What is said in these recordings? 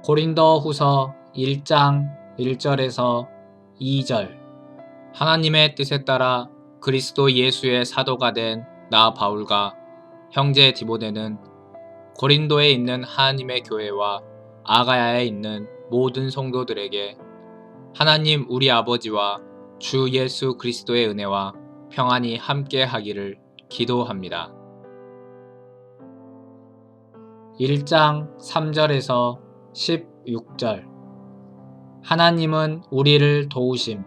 고린도후서 1장 1절에서 2절. 하나님의 뜻에 따라 그리스도 예수의 사도가 된 나 바울과 형제 디모데는 고린도에 있는 하나님의 교회와 아가야에 있는 모든 성도들에게 하나님 우리 아버지와 주 예수 그리스도의 은혜와 평안이 함께 하기를 기도합니다. 1장 3절에서 16절. 하나님은 우리를 도우심.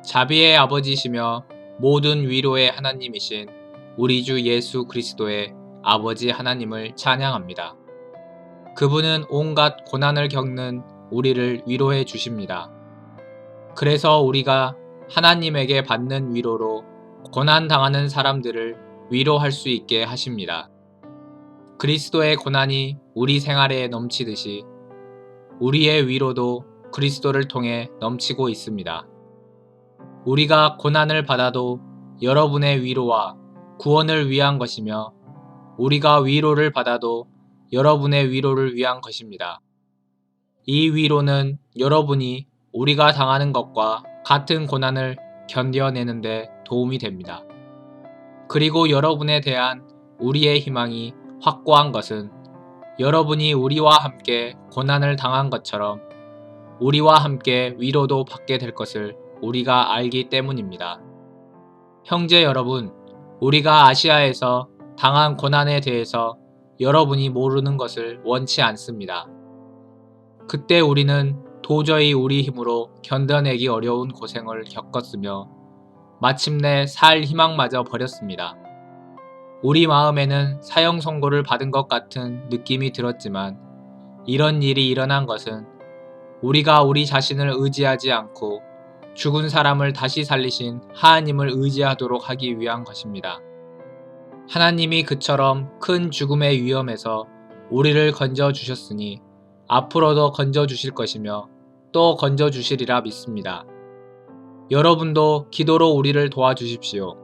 자비의 아버지시며 모든 위로의 하나님이신 우리 주 예수 그리스도의 아버지 하나님을 찬양합니다. 그분은 온갖 고난을 겪는 우리를 위로해 주십니다. 그래서 우리가 하나님에게 받는 위로로 고난당하는 사람들을 위로할 수 있게 하십니다. 그리스도의 고난이 우리 생활에 넘치듯이 우리의 위로도 그리스도를 통해 넘치고 있습니다. 우리가 고난을 받아도 여러분의 위로와 구원을 위한 것이며 우리가 위로를 받아도 여러분의 위로를 위한 것입니다. 이 위로는 여러분이 우리가 당하는 것과 같은 고난을 견뎌내는데 도움이 됩니다. 그리고 여러분에 대한 우리의 희망이 확고한 것은 여러분이 우리와 함께 고난을 당한 것처럼 우리와 함께 위로도 받게 될 것을 우리가 알기 때문입니다. 형제 여러분, 우리가 아시아에서 당한 고난에 대해서 여러분이 모르는 것을 원치 않습니다. 그때 우리는 도저히 우리 힘으로 견뎌내기 어려운 고생을 겪었으며 마침내 살 희망마저 버렸습니다. 우리 마음에는 사형 선고를 받은 것 같은 느낌이 들었지만 이런 일이 일어난 것은 우리가 우리 자신을 의지하지 않고 죽은 사람을 다시 살리신 하나님을 의지하도록 하기 위한 것입니다. 하나님이 그처럼 큰 죽음의 위험에서 우리를 건져주셨으니 앞으로도 건져주실 것이며 또 건져주시리라 믿습니다. 여러분도 기도로 우리를 도와주십시오.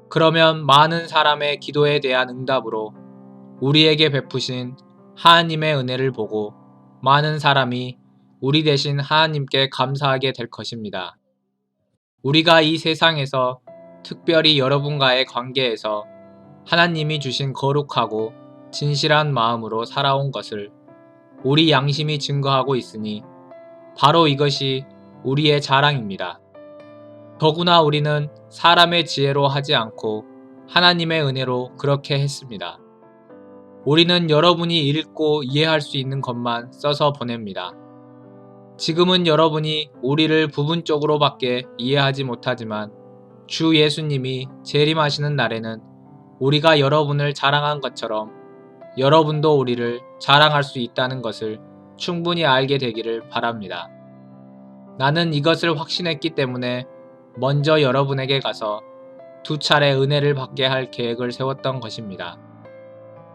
그러면 많은 사람의 기도에 대한 응답으로 우리에게 베푸신 하나님의 은혜를 보고 많은 사람이 우리 대신 하나님께 감사하게 될 것입니다. 우리가 이 세상에서 특별히 여러분과의 관계에서 하나님이 주신 거룩하고 진실한 마음으로 살아온 것을 우리 양심이 증거하고 있으니 바로 이것이 우리의 자랑입니다. 더구나 우리는 사람의 지혜로 하지 않고 하나님의 은혜로 그렇게 했습니다. 우리는 여러분이 읽고 이해할 수 있는 것만 써서 보냅니다. 지금은 여러분이 우리를 부분적으로밖에 이해하지 못하지만 주 예수님이 재림하시는 날에는 우리가 여러분을 자랑한 것처럼 여러분도 우리를 자랑할 수 있다는 것을 충분히 알게 되기를 바랍니다. 나는 이것을 확신했기 때문에 먼저 여러분에게 가서 2차례 은혜를 받게 할 계획을 세웠던 것입니다.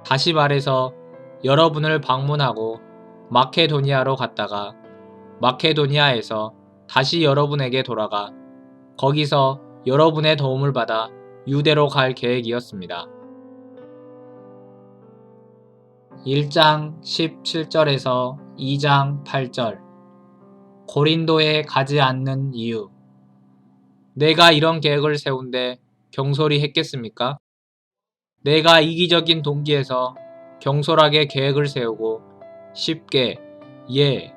다시 말해서 여러분을 방문하고 마케도니아로 갔다가 마케도니아에서 다시 여러분에게 돌아가 거기서 여러분의 도움을 받아 유대로 갈 계획이었습니다. 1장 17절에서 2장 8절. 고린도에 가지 않는 이유. 내가 이런 계획을 세운데 경솔히 했겠습니까? 내가 이기적인 동기에서 경솔하게 계획을 세우고 쉽게 예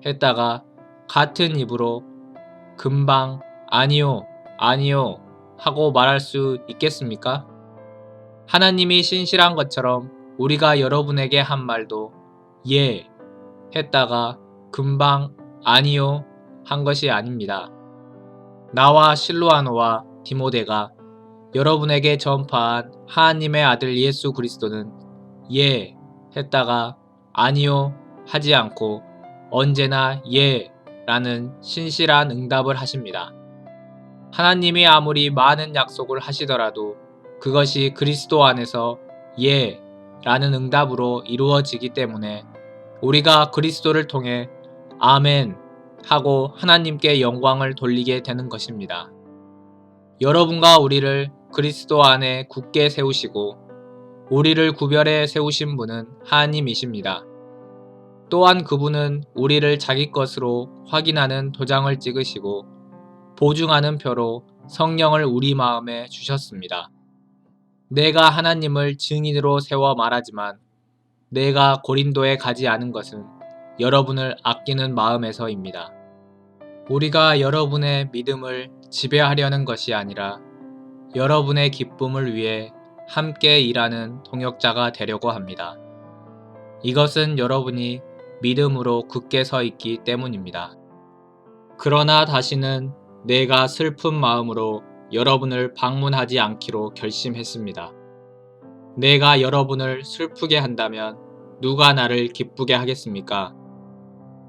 했다가 같은 입으로 금방 아니요 하고 말할 수 있겠습니까? 하나님이 신실한 것처럼 우리가 여러분에게 한 말도 예 했다가 금방 아니요 한 것이 아닙니다. 나와 실로아노와 디모데가 여러분에게 전파한 하나님의 아들 예수 그리스도는 예 했다가 아니요 하지 않고 언제나 예 라는 신실한 응답을 하십니다. 하나님이 아무리 많은 약속을 하시더라도 그것이 그리스도 안에서 예 라는 응답으로 이루어지기 때문에 우리가 그리스도를 통해 아멘 하고 하나님께 영광을 돌리게 되는 것입니다. 여러분과 우리를 그리스도 안에 굳게 세우시고 우리를 구별해 세우신 분은 하나님이십니다. 또한 그분은 우리를 자기 것으로 확인하는 도장을 찍으시고 보증하는 표로 성령을 우리 마음에 주셨습니다. 내가 하나님을 증인으로 세워 말하지만 내가 고린도에 가지 않은 것은 여러분을 아끼는 마음에서입니다. 우리가 여러분의 믿음을 지배하려는 것이 아니라 여러분의 기쁨을 위해 함께 일하는 동역자가 되려고 합니다. 이것은 여러분이 믿음으로 굳게 서 있기 때문입니다. 그러나 다시는 내가 슬픈 마음으로 여러분을 방문하지 않기로 결심했습니다. 내가 여러분을 슬프게 한다면 누가 나를 기쁘게 하겠습니까?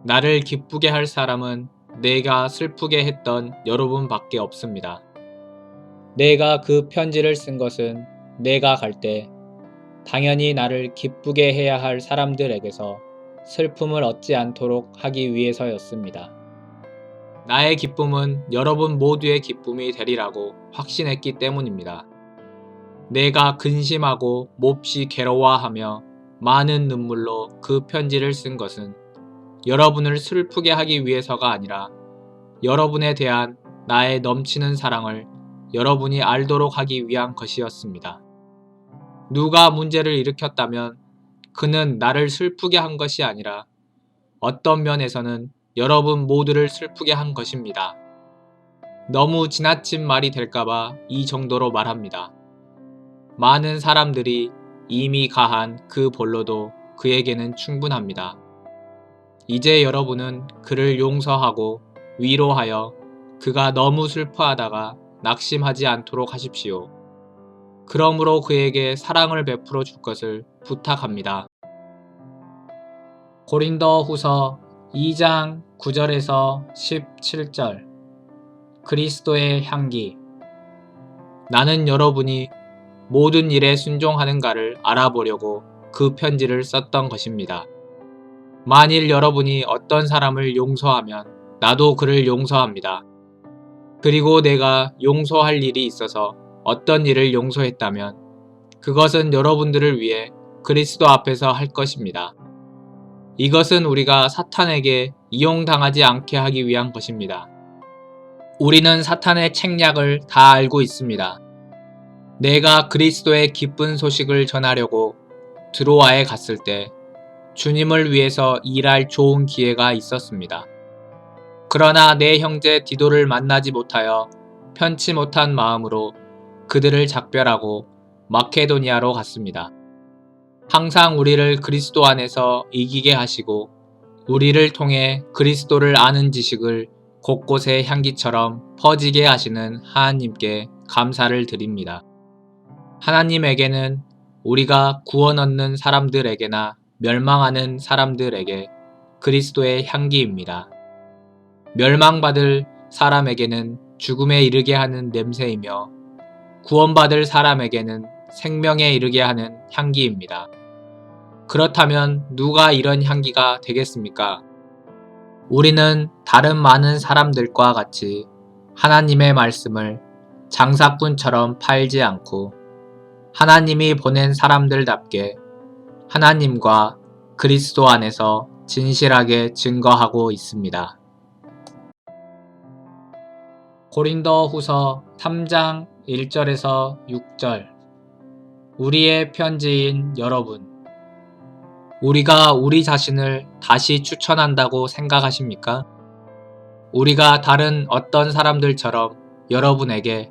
나를 기쁘게 할 사람은 내가 슬프게 했던 여러분밖에 없습니다. 내가 그 편지를 쓴 것은 내가 갈 때 당연히 나를 기쁘게 해야 할 사람들에게서 슬픔을 얻지 않도록 하기 위해서였습니다. 나의 기쁨은 여러분 모두의 기쁨이 되리라고 확신했기 때문입니다. 내가 근심하고 몹시 괴로워하며 많은 눈물로 그 편지를 쓴 것은 여러분을 슬프게 하기 위해서가 아니라 여러분에 대한 나의 넘치는 사랑을 여러분이 알도록 하기 위한 것이었습니다. 누가 문제를 일으켰다면 그는 나를 슬프게 한 것이 아니라 어떤 면에서는 여러분 모두를 슬프게 한 것입니다. 너무 지나친 말이 될까봐 이 정도로 말합니다. 많은 사람들이 이미 가한 그 볼로도 그에게는 충분합니다. 이제 여러분은 그를 용서하고 위로하여 그가 너무 슬퍼하다가 낙심하지 않도록 하십시오. 그러므로 그에게 사랑을 베풀어 줄 것을 부탁합니다. 고린도 후서 2장 9절에서 17절 그리스도의 향기. 나는 여러분이 모든 일에 순종하는가를 알아보려고 그 편지를 썼던 것입니다. 만일 여러분이 어떤 사람을 용서하면 나도 그를 용서합니다. 그리고 내가 용서할 일이 있어서 어떤 일을 용서했다면 그것은 여러분들을 위해 그리스도 앞에서 할 것입니다. 이것은 우리가 사탄에게 이용당하지 않게 하기 위한 것입니다. 우리는 사탄의 책략을 다 알고 있습니다. 내가 그리스도의 기쁜 소식을 전하려고 드로아에 갔을 때 주님을 위해서 일할 좋은 기회가 있었습니다. 그러나 내 형제 디도를 만나지 못하여 편치 못한 마음으로 그들을 작별하고 마케도니아로 갔습니다. 항상 우리를 그리스도 안에서 이기게 하시고 우리를 통해 그리스도를 아는 지식을 곳곳에 향기처럼 퍼지게 하시는 하나님께 감사를 드립니다. 하나님에게는 우리가 구원 얻는 사람들에게나 멸망하는 사람들에게 그리스도의 향기입니다. 멸망받을 사람에게는 죽음에 이르게 하는 냄새이며 구원받을 사람에게는 생명에 이르게 하는 향기입니다. 그렇다면 누가 이런 향기가 되겠습니까? 우리는 다른 많은 사람들과 같이 하나님의 말씀을 장사꾼처럼 팔지 않고 하나님이 보낸 사람들답게 하나님과 그리스도 안에서 진실하게 증거하고 있습니다. 고린도 후서 3장 1절에서 6절 우리의 편지인 여러분, 우리가 우리 자신을 다시 추천한다고 생각하십니까? 우리가 다른 어떤 사람들처럼 여러분에게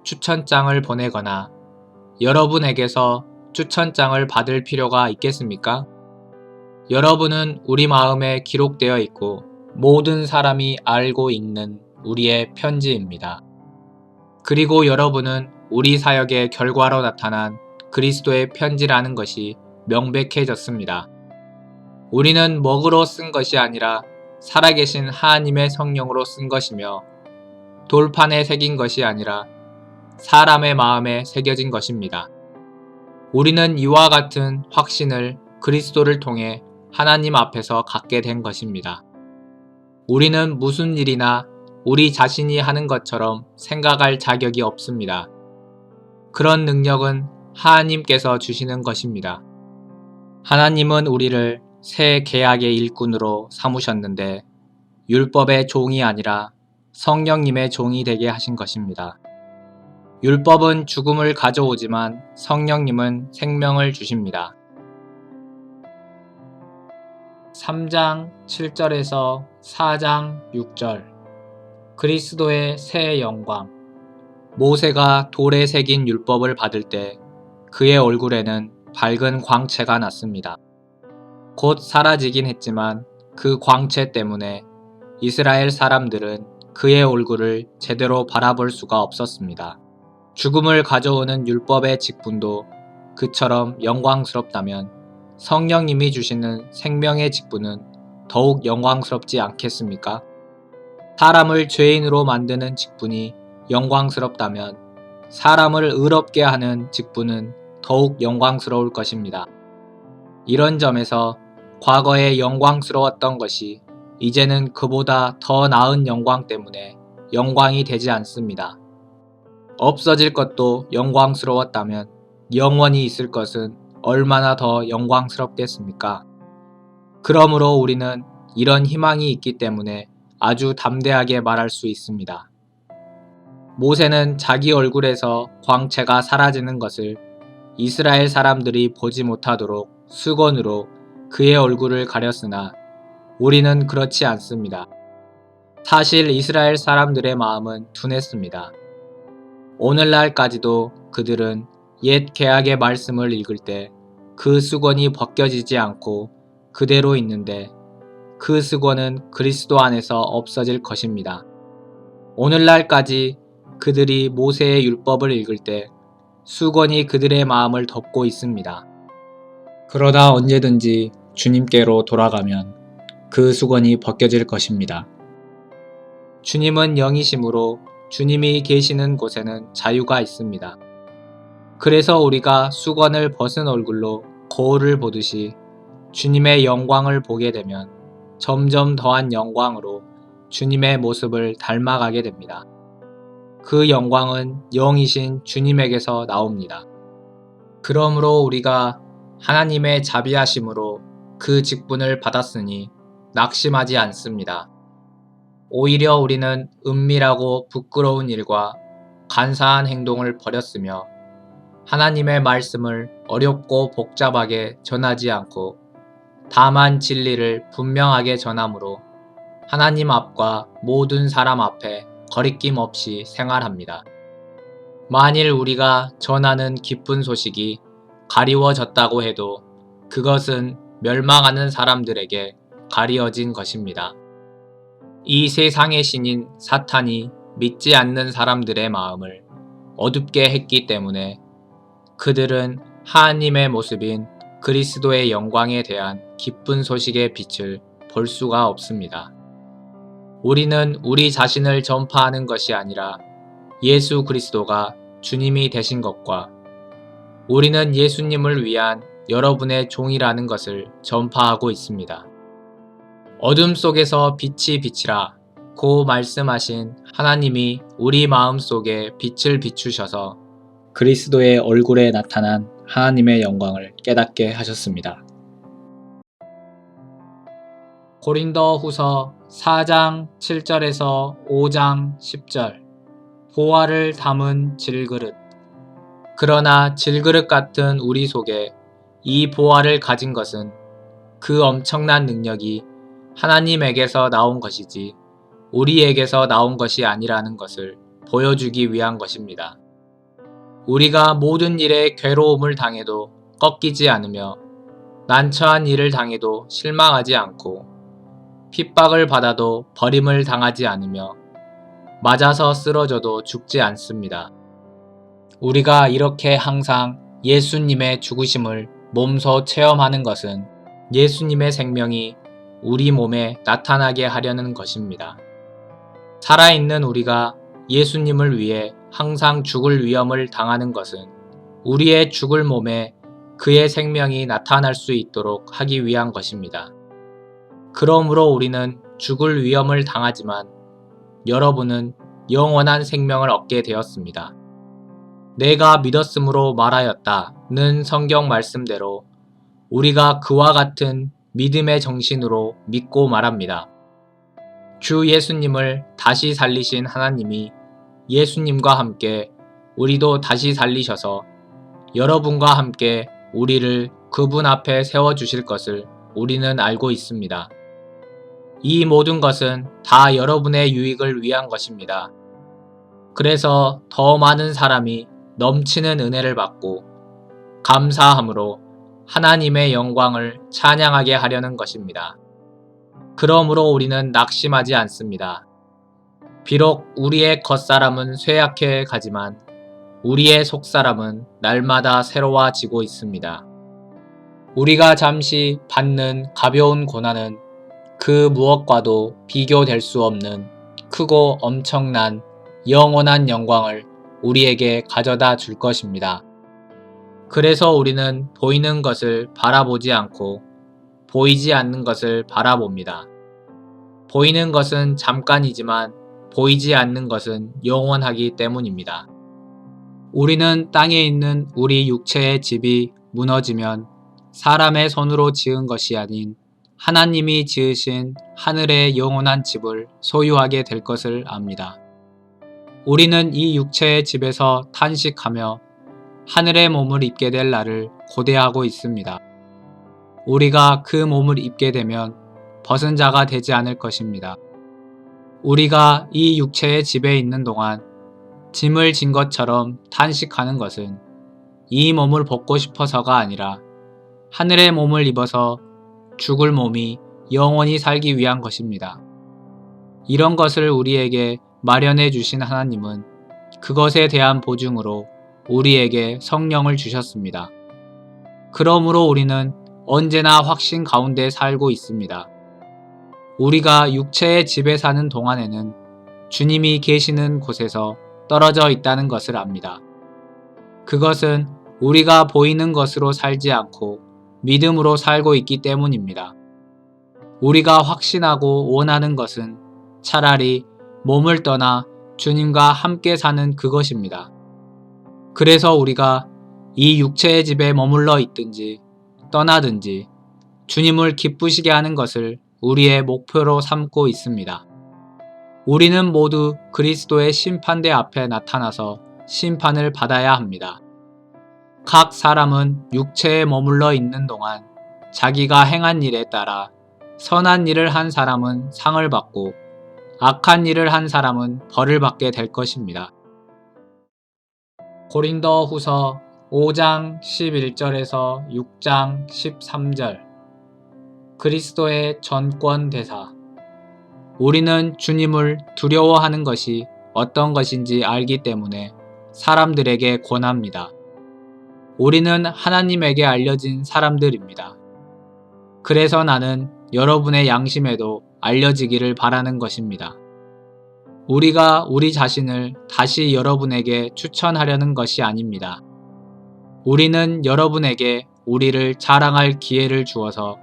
추천장을 보내거나 여러분에게서 추천장을 받을 필요가 있겠습니까? 여러분은 우리 마음에 기록되어 있고 모든 사람이 알고 있는 우리의 편지입니다. 그리고 여러분은 우리 사역의 결과로 나타난 그리스도의 편지라는 것이 명백해졌습니다. 우리는 먹으로 쓴 것이 아니라 살아계신 하나님의 성령으로 쓴 것이며 돌판에 새긴 것이 아니라 사람의 마음에 새겨진 것입니다. 우리는 이와 같은 확신을 그리스도를 통해 하나님 앞에서 갖게 된 것입니다. 우리는 무슨 일이나 우리 자신이 하는 것처럼 생각할 자격이 없습니다. 그런 능력은 하나님께서 주시는 것입니다. 하나님은 우리를 새 계약의 일꾼으로 삼으셨는데 율법의 종이 아니라 성령님의 종이 되게 하신 것입니다. 율법은 죽음을 가져오지만 성령님은 생명을 주십니다. 3장 7절에서 4장 6절 그리스도의 새 영광 모세가 돌에 새긴 율법을 받을 때 그의 얼굴에는 밝은 광채가 났습니다. 곧 사라지긴 했지만 그 광채 때문에 이스라엘 사람들은 그의 얼굴을 제대로 바라볼 수가 없었습니다. 죽음을 가져오는 율법의 직분도 그처럼 영광스럽다면 성령님이 주시는 생명의 직분은 더욱 영광스럽지 않겠습니까? 사람을 죄인으로 만드는 직분이 영광스럽다면 사람을 의롭게 하는 직분은 더욱 영광스러울 것입니다. 이런 점에서 과거에 영광스러웠던 것이 이제는 그보다 더 나은 영광 때문에 영광이 되지 않습니다. 없어질 것도 영광스러웠다면 영원히 있을 것은 얼마나 더 영광스럽겠습니까? 그러므로 우리는 이런 희망이 있기 때문에 아주 담대하게 말할 수 있습니다. 모세는 자기 얼굴에서 광채가 사라지는 것을 이스라엘 사람들이 보지 못하도록 수건으로 그의 얼굴을 가렸으나 우리는 그렇지 않습니다. 사실 이스라엘 사람들의 마음은 둔했습니다. 오늘날까지도 그들은 옛 계약의 말씀을 읽을 때 그 수건이 벗겨지지 않고 그대로 있는데 그 수건은 그리스도 안에서 없어질 것입니다. 오늘날까지 그들이 모세의 율법을 읽을 때 수건이 그들의 마음을 덮고 있습니다. 그러다 언제든지 주님께로 돌아가면 그 수건이 벗겨질 것입니다. 주님은 영이시므로 주님이 계시는 곳에는 자유가 있습니다. 그래서 우리가 수건을 벗은 얼굴로 거울을 보듯이 주님의 영광을 보게 되면 점점 더한 영광으로 주님의 모습을 닮아가게 됩니다. 그 영광은 영이신 주님에게서 나옵니다. 그러므로 우리가 하나님의 자비하심으로 그 직분을 받았으니 낙심하지 않습니다. 오히려 우리는 은밀하고 부끄러운 일과 간사한 행동을 버렸으며 하나님의 말씀을 어렵고 복잡하게 전하지 않고 다만 진리를 분명하게 전함으로 하나님 앞과 모든 사람 앞에 거리낌 없이 생활합니다. 만일 우리가 전하는 기쁜 소식이 가리워졌다고 해도 그것은 멸망하는 사람들에게 가리워진 것입니다. 이 세상의 신인 사탄이 믿지 않는 사람들의 마음을 어둡게 했기 때문에 그들은 하나님의 모습인 그리스도의 영광에 대한 기쁜 소식의 빛을 볼 수가 없습니다. 우리는 우리 자신을 전파하는 것이 아니라 예수 그리스도가 주님이 되신 것과 우리는 예수님을 위한 여러분의 종이라는 것을 전파하고 있습니다. 어둠 속에서 빛이 비치라 고 말씀하신 하나님이 우리 마음 속에 빛을 비추셔서 그리스도의 얼굴에 나타난 하나님의 영광을 깨닫게 하셨습니다. 고린도 후서 4장 7절에서 5장 10절 보화를 담은 질그릇 그러나 질그릇 같은 우리 속에 이 보화를 가진 것은 그 엄청난 능력이 하나님에게서 나온 것이지 우리에게서 나온 것이 아니라는 것을 보여주기 위한 것입니다. 우리가 모든 일에 괴로움을 당해도 꺾이지 않으며 난처한 일을 당해도 실망하지 않고 핍박을 받아도 버림을 당하지 않으며 맞아서 쓰러져도 죽지 않습니다. 우리가 이렇게 항상 예수님의 죽으심을 몸소 체험하는 것은 예수님의 생명이 우리 몸에 나타나게 하려는 것입니다. 살아있는 우리가 예수님을 위해 항상 죽을 위험을 당하는 것은 우리의 죽을 몸에 그의 생명이 나타날 수 있도록 하기 위한 것입니다. 그러므로 우리는 죽을 위험을 당하지만 여러분은 영원한 생명을 얻게 되었습니다. 내가 믿었으므로 말하였다는 성경 말씀대로 우리가 그와 같은 믿음의 정신으로 믿고 말합니다. 주 예수님을 다시 살리신 하나님이 예수님과 함께 우리도 다시 살리셔서 여러분과 함께 우리를 그분 앞에 세워주실 것을 우리는 알고 있습니다. 이 모든 것은 다 여러분의 유익을 위한 것입니다. 그래서 더 많은 사람이 넘치는 은혜를 받고 감사함으로 하나님의 영광을 찬양하게 하려는 것입니다. 그러므로 우리는 낙심하지 않습니다. 비록 우리의 겉사람은 쇠약해 가지만 우리의 속사람은 날마다 새로워지고 있습니다. 우리가 잠시 받는 가벼운 고난은 그 무엇과도 비교될 수 없는 크고 엄청난 영원한 영광을 우리에게 가져다 줄 것입니다. 그래서 우리는 보이는 것을 바라보지 않고 보이지 않는 것을 바라봅니다. 보이는 것은 잠깐이지만 보이지 않는 것은 영원하기 때문입니다. 우리는 땅에 있는 우리 육체의 집이 무너지면 사람의 손으로 지은 것이 아닌 하나님이 지으신 하늘의 영원한 집을 소유하게 될 것을 압니다. 우리는 이 육체의 집에서 탄식하며 하늘의 몸을 입게 될 날을 고대하고 있습니다. 우리가 그 몸을 입게 되면 벗은 자가 되지 않을 것입니다. 우리가 이 육체의 집에 있는 동안 짐을 진 것처럼 탄식하는 것은 이 몸을 벗고 싶어서가 아니라 하늘의 몸을 입어서 죽을 몸이 영원히 살기 위한 것입니다. 이런 것을 우리에게 마련해 주신 하나님은 그것에 대한 보증으로 우리에게 성령을 주셨습니다. 그러므로 우리는 언제나 확신 가운데 살고 있습니다. 우리가 육체의 집에 사는 동안에는 주님이 계시는 곳에서 떨어져 있다는 것을 압니다. 그것은 우리가 보이는 것으로 살지 않고 믿음으로 살고 있기 때문입니다. 우리가 확신하고 원하는 것은 차라리 몸을 떠나 주님과 함께 사는 그것입니다. 그래서 우리가 이 육체의 집에 머물러 있든지 떠나든지 주님을 기쁘시게 하는 것을 우리의 목표로 삼고 있습니다. 우리는 모두 그리스도의 심판대 앞에 나타나서 심판을 받아야 합니다. 각 사람은 육체에 머물러 있는 동안 자기가 행한 일에 따라 선한 일을 한 사람은 상을 받고 악한 일을 한 사람은 벌을 받게 될 것입니다. 고린도 후서 5장 11절에서 6장 13절 그리스도의 전권 대사 우리는 주님을 두려워하는 것이 어떤 것인지 알기 때문에 사람들에게 권합니다. 우리는 하나님에게 알려진 사람들입니다. 그래서 나는 여러분의 양심에도 알려지기를 바라는 것입니다. 우리가 우리 자신을 다시 여러분에게 추천하려는 것이 아닙니다. 우리는 여러분에게 우리를 자랑할 기회를 주어서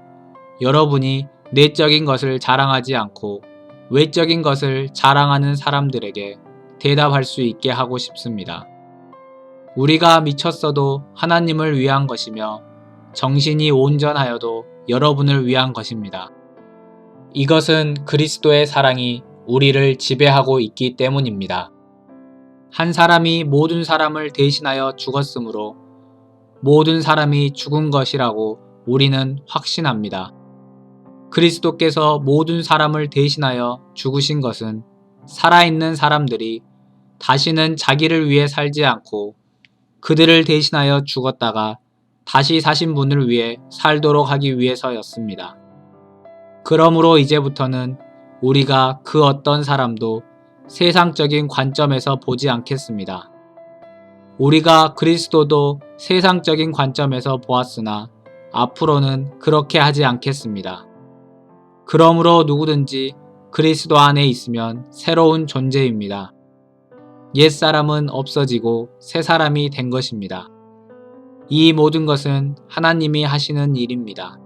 여러분이 내적인 것을 자랑하지 않고 외적인 것을 자랑하는 사람들에게 대답할 수 있게 하고 싶습니다. 우리가 미쳤어도 하나님을 위한 것이며 정신이 온전하여도 여러분을 위한 것입니다. 이것은 그리스도의 사랑이 우리를 지배하고 있기 때문입니다. 한 사람이 모든 사람을 대신하여 죽었으므로 모든 사람이 죽은 것이라고 우리는 확신합니다. 그리스도께서 모든 사람을 대신하여 죽으신 것은 살아있는 사람들이 다시는 자기를 위해 살지 않고 그들을 대신하여 죽었다가 다시 사신 분을 위해 살도록 하기 위해서였습니다. 그러므로 이제부터는 우리가 그 어떤 사람도 세상적인 관점에서 보지 않겠습니다. 우리가 그리스도도 세상적인 관점에서 보았으나 앞으로는 그렇게 하지 않겠습니다. 그러므로 누구든지 그리스도 안에 있으면 새로운 존재입니다. 옛사람은 없어지고 새사람이 된 것입니다. 이 모든 것은 하나님이 하시는 일입니다.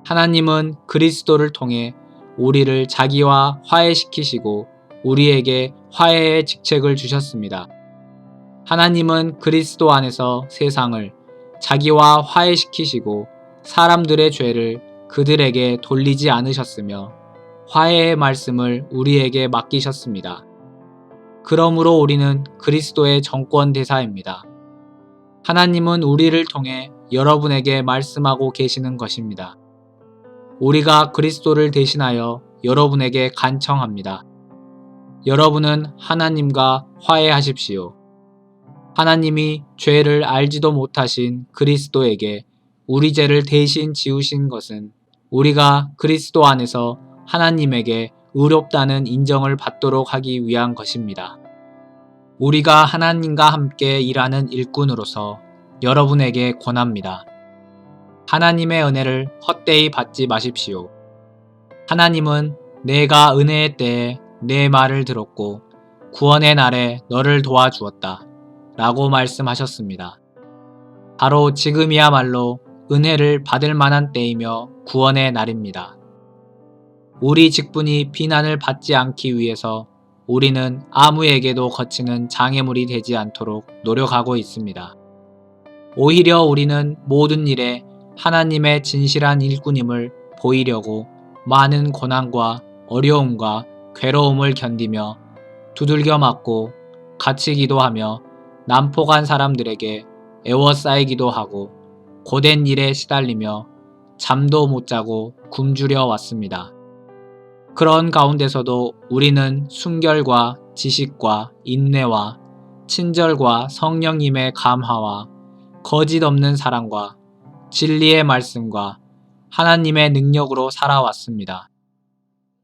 하나님은 그리스도를 통해 우리를 자기와 화해시키시고 우리에게 화해의 직책을 주셨습니다. 하나님은 그리스도 안에서 세상을 자기와 화해시키시고 사람들의 죄를 그들에게 돌리지 않으셨으며 화해의 말씀을 우리에게 맡기셨습니다. 그러므로 우리는 그리스도의 정권 대사입니다. 하나님은 우리를 통해 여러분에게 말씀하고 계시는 것입니다. 우리가 그리스도를 대신하여 여러분에게 간청합니다. 여러분은 하나님과 화해하십시오. 하나님이 죄를 알지도 못하신 그리스도에게 우리 죄를 대신 지우신 것은 우리가 그리스도 안에서 하나님에게 의롭다는 인정을 받도록 하기 위한 것입니다. 우리가 하나님과 함께 일하는 일꾼으로서 여러분에게 권합니다. 하나님의 은혜를 헛되이 받지 마십시오. 하나님은 내가 은혜의 때에 내 말을 들었고 구원의 날에 너를 도와주었다 라고 말씀하셨습니다. 바로 지금이야말로 은혜를 받을 만한 때이며 구원의 날입니다. 우리 직분이 비난을 받지 않기 위해서 우리는 아무에게도 거치는 장애물이 되지 않도록 노력하고 있습니다. 오히려 우리는 모든 일에 하나님의 진실한 일꾼임을 보이려고 많은 고난과 어려움과 괴로움을 견디며 두들겨 맞고 갇히기도 하며 난폭한 사람들에게 애워싸이기도 하고 고된 일에 시달리며 잠도 못 자고 굶주려 왔습니다. 그런 가운데서도 우리는 순결과 지식과 인내와 친절과 성령님의 감화와 거짓 없는 사랑과 진리의 말씀과 하나님의 능력으로 살아왔습니다.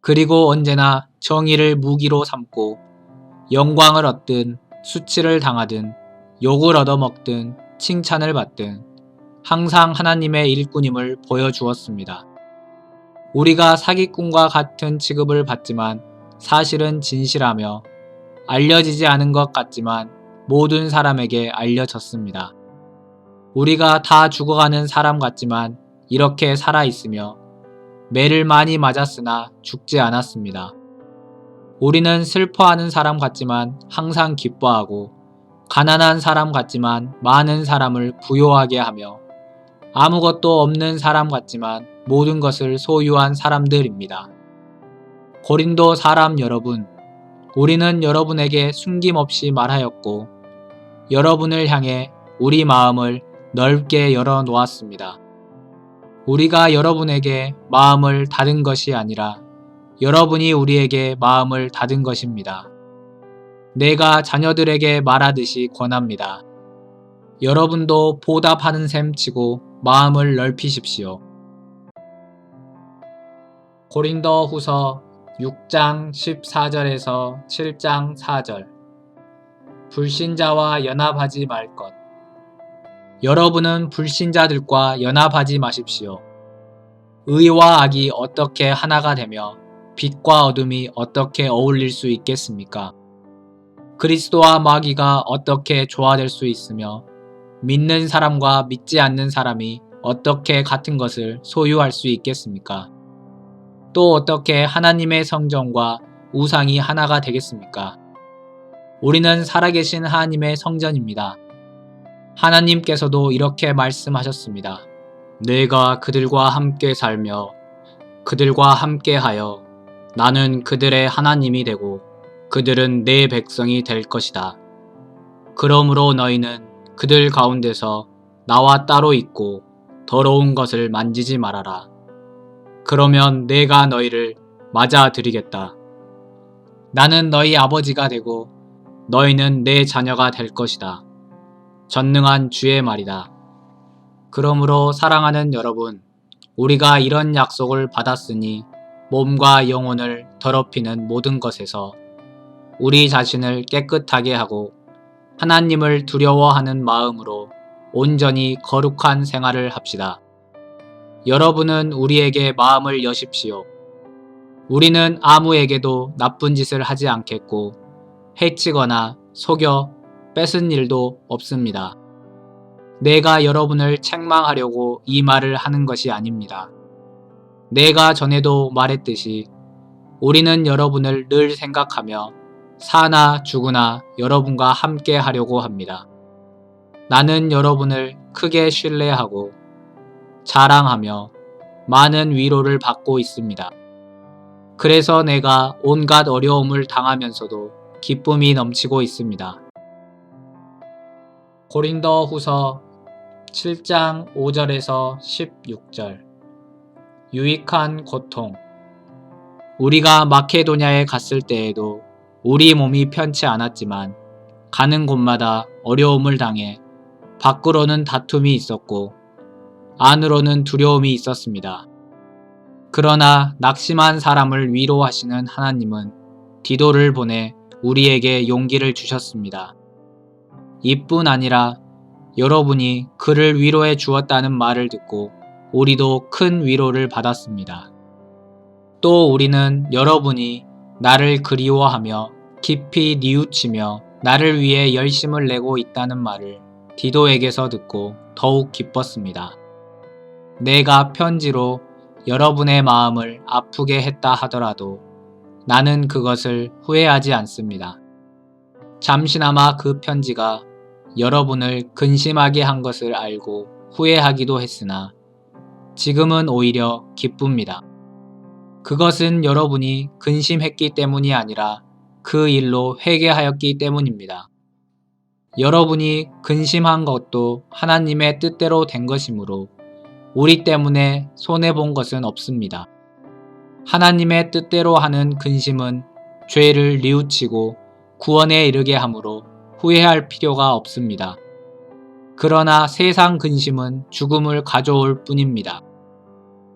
그리고 언제나 정의를 무기로 삼고 영광을 얻든 수치를 당하든 욕을 얻어먹든 칭찬을 받든 항상 하나님의 일꾼임을 보여주었습니다. 우리가 사기꾼과 같은 취급을 받지만 사실은 진실하며 알려지지 않은 것 같지만 모든 사람에게 알려졌습니다. 우리가 다 죽어가는 사람 같지만 이렇게 살아있으며 매를 많이 맞았으나 죽지 않았습니다. 우리는 슬퍼하는 사람 같지만 항상 기뻐하고 가난한 사람 같지만 많은 사람을 부요하게 하며 아무것도 없는 사람 같지만 모든 것을 소유한 사람들입니다. 고린도 사람 여러분, 우리는 여러분에게 숨김없이 말하였고 여러분을 향해 우리 마음을 넓게 열어놓았습니다. 우리가 여러분에게 마음을 닫은 것이 아니라 여러분이 우리에게 마음을 닫은 것입니다. 내가 자녀들에게 말하듯이 권합니다. 여러분도 보답하는 셈 치고 마음을 넓히십시오. 고린도 후서 6장 14절에서 7장 4절. 불신자와 연합하지 말 것. 여러분은 불신자들과 연합하지 마십시오. 의와 악이 어떻게 하나가 되며 빛과 어둠이 어떻게 어울릴 수 있겠습니까? 그리스도와 마귀가 어떻게 조화될 수 있으며 믿는 사람과 믿지 않는 사람이 어떻게 같은 것을 소유할 수 있겠습니까? 또 어떻게 하나님의 성전과 우상이 하나가 되겠습니까? 우리는 살아계신 하나님의 성전입니다. 하나님께서도 이렇게 말씀하셨습니다. 내가 그들과 함께 살며 그들과 함께하여 나는 그들의 하나님이 되고 그들은 내 백성이 될 것이다. 그러므로 너희는 그들 가운데서 나와 따로 있고 더러운 것을 만지지 말아라. 그러면 내가 너희를 맞아들이겠다. 나는 너희 아버지가 되고 너희는 내 자녀가 될 것이다. 전능한 주의 말이다. 그러므로 사랑하는 여러분, 우리가 이런 약속을 받았으니 몸과 영혼을 더럽히는 모든 것에서 우리 자신을 깨끗하게 하고 하나님을 두려워하는 마음으로 온전히 거룩한 생활을 합시다. 여러분은 우리에게 마음을 여십시오. 우리는 아무에게도 나쁜 짓을 하지 않겠고 해치거나 속여 뺏은 일도 없습니다. 내가 여러분을 책망하려고 이 말을 하는 것이 아닙니다. 내가 전에도 말했듯이 우리는 여러분을 늘 생각하며 사나 죽으나 여러분과 함께 하려고 합니다. 나는 여러분을 크게 신뢰하고 자랑하며 많은 위로를 받고 있습니다. 그래서 내가 온갖 어려움을 당하면서도 기쁨이 넘치고 있습니다. 고린도 후서 7장 5절에서 16절. 유익한 고통. 우리가 마케도냐에 갔을 때에도 우리 몸이 편치 않았지만 가는 곳마다 어려움을 당해 밖으로는 다툼이 있었고 안으로는 두려움이 있었습니다. 그러나 낙심한 사람을 위로하시는 하나님은 디도를 보내 우리에게 용기를 주셨습니다. 이뿐 아니라 여러분이 그를 위로해 주었다는 말을 듣고 우리도 큰 위로를 받았습니다. 또 우리는 여러분이 나를 그리워하며 깊이 뉘우치며 나를 위해 열심을 내고 있다는 말을 디도에게서 듣고 더욱 기뻤습니다. 내가 편지로 여러분의 마음을 아프게 했다 하더라도 나는 그것을 후회하지 않습니다. 잠시나마 그 편지가 여러분을 근심하게 한 것을 알고 후회하기도 했으나 지금은 오히려 기쁩니다. 그것은 여러분이 근심했기 때문이 아니라 그 일로 회개하였기 때문입니다. 여러분이 근심한 것도 하나님의 뜻대로 된 것이므로 우리 때문에 손해본 것은 없습니다. 하나님의 뜻대로 하는 근심은 죄를 뉘우치고 구원에 이르게 하므로 후회할 필요가 없습니다. 그러나 세상 근심은 죽음을 가져올 뿐입니다.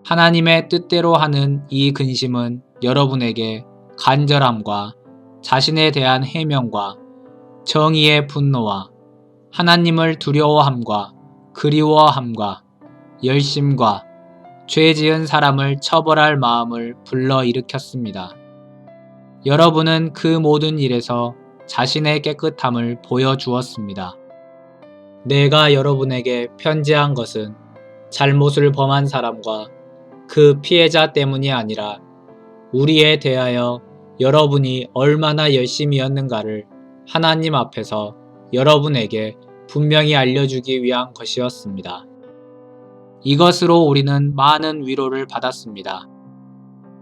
하나님의 뜻대로 하는 이 근심은 여러분에게 간절함과 자신에 대한 해명과 정의의 분노와 하나님을 두려워함과 그리워함과 열심과 죄 지은 사람을 처벌할 마음을 불러일으켰습니다. 여러분은 그 모든 일에서 자신의 깨끗함을 보여주었습니다. 내가 여러분에게 편지한 것은 잘못을 범한 사람과 그 피해자 때문이 아니라 우리에 대하여 여러분이 얼마나 열심이었는가를 하나님 앞에서 여러분에게 분명히 알려주기 위한 것이었습니다. 이것으로 우리는 많은 위로를 받았습니다.